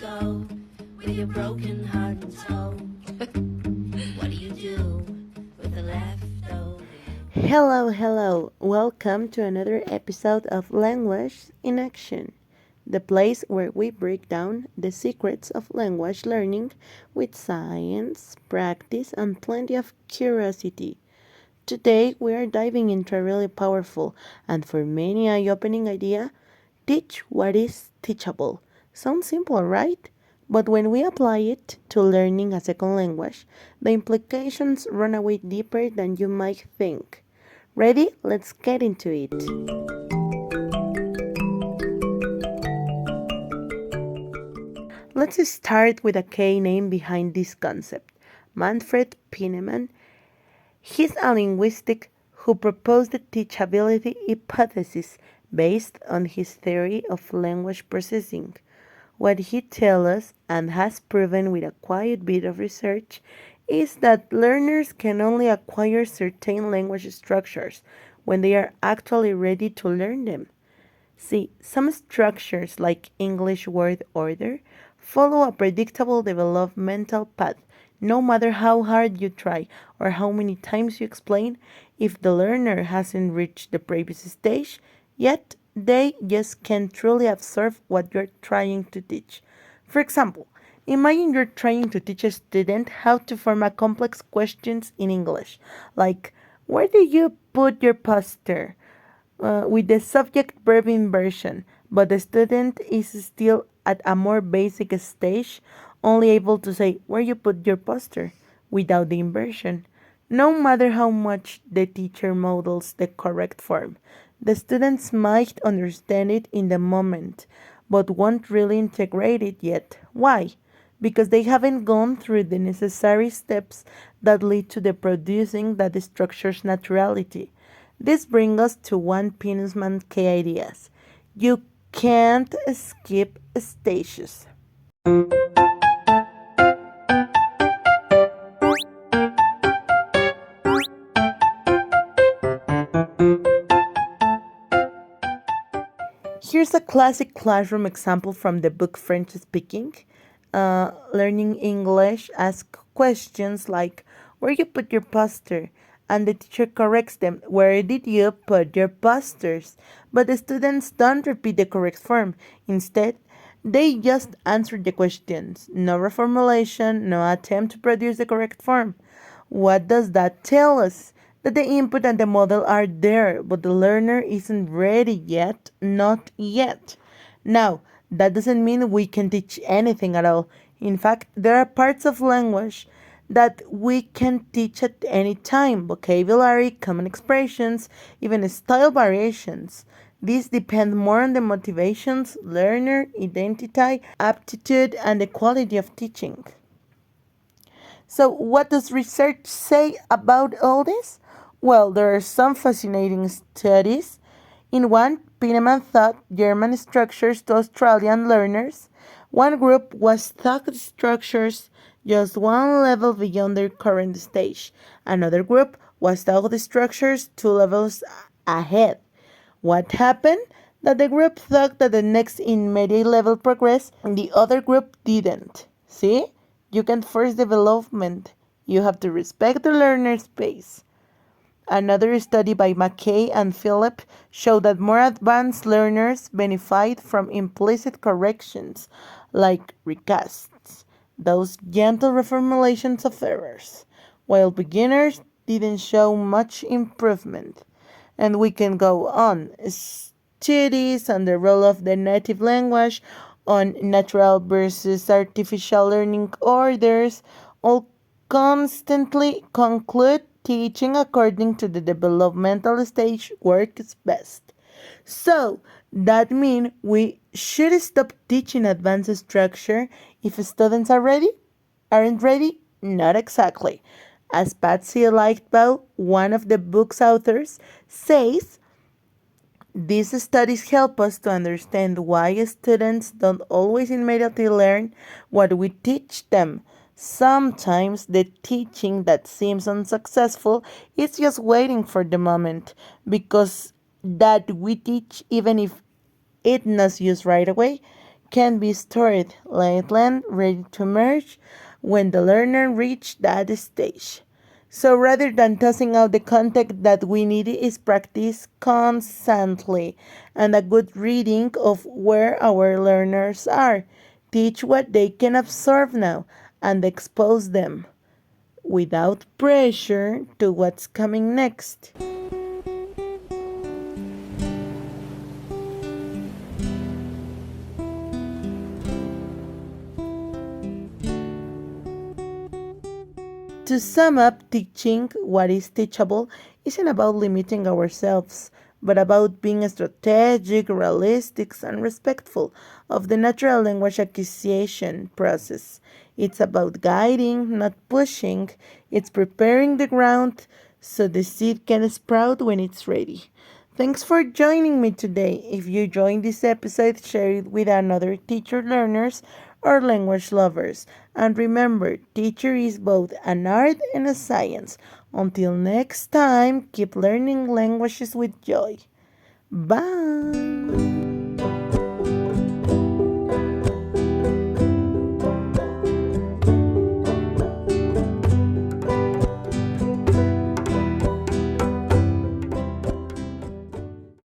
go with your broken heart and soul? What do you do with the leftovers? Hello, hello. Welcome to another episode of Language in Action, the place where we break down the secrets of language learning with science, practice, and plenty of curiosity. Today, we are diving into a really powerful and for many eye opening idea: teach what is teachable. Sounds simple, right? But when we apply it to learning a second language, the implications run away deeper than you might think. Ready? Let's get into it. Let's start with a key name behind this concept: Manfred Pieneman. He's a linguistic who proposed the teachability hypothesis based on his theory of language processing. What he tells us, and has proven with a quiet bit of research, is that learners can only acquire certain language structures when they are actually ready to learn them. See, some structures like English word order follow a predictable developmental path. No matter how hard you try or how many times you explain, if the learner hasn't reached the previous stage yet, they just can't truly absorb what you're trying to teach. For example, imagine you're trying to teach a student how to form a complex questions in English, like where do you put your poster? With the subject verb inversion, but the student is still at a more basic stage, only able to say where you put your poster without the inversion. No matter how much the teacher models the correct form, the students might understand it in the moment, but won't really integrate it yet. Why? Because they haven't gone through the necessary steps that lead to the producing that structures naturality. This brings us to one Pininsman key ideas. You can't skip stages. Here's a classic classroom example from the book French Speaking. Learning English, ask questions like, where you put your poster? And the teacher corrects them, where did you put your posters? But the students don't repeat the correct form. Instead, they just answer the questions. No reformulation, no attempt to produce the correct form. What does that tell us? That the input and the model are there, but the learner isn't ready yet, not yet. Now, that doesn't mean we can teach anything at all. In fact, there are parts of language that we can teach at any time: vocabulary, common expressions, even style variations. These depend more on the motivations, learner, identity, aptitude, and the quality of teaching. So, what does research say about all this? Well, there are some fascinating studies. In one, Pieneman taught German structures to Australian learners. One group was taught structures just one level beyond their current stage. Another group was taught the structures 2 levels ahead. What happened? That the group thought that the next intermediate level progressed and the other group didn't. See? You can't force development. You have to respect the learner's pace. Another study by McKay and Phillip showed that more advanced learners benefit from implicit corrections, like recasts, those gentle reformulations of errors, while beginners didn't show much improvement. And we can go on. Studies on the role of the native language on natural versus artificial learning orders all constantly conclude teaching according to the developmental stage works best. So that means we should stop teaching advanced structure if students are ready? Aren't ready? Not exactly. As Patsy Lightbow, one of the book's authors, says, these studies help us to understand why students don't always immediately learn what we teach them. Sometimes the teaching that seems unsuccessful is just waiting for the moment because that we teach, even if it not used right away, can be stored, latent, ready to emerge when the learner reaches that stage. So rather than tossing out the content that we need is practice constantly and a good reading of where our learners are. Teach what they can absorb now and expose them without pressure to what's coming next. To sum up, teaching what is teachable isn't about limiting ourselves, but about being strategic, realistic, and respectful of the natural language acquisition process. It's about guiding, not pushing. It's preparing the ground so the seed can sprout when it's ready. Thanks for joining me today. If you joined this episode, share it with another teacher learners or language lovers. And remember, teacher is both an art and a science. Until next time, keep learning languages with joy. Bye.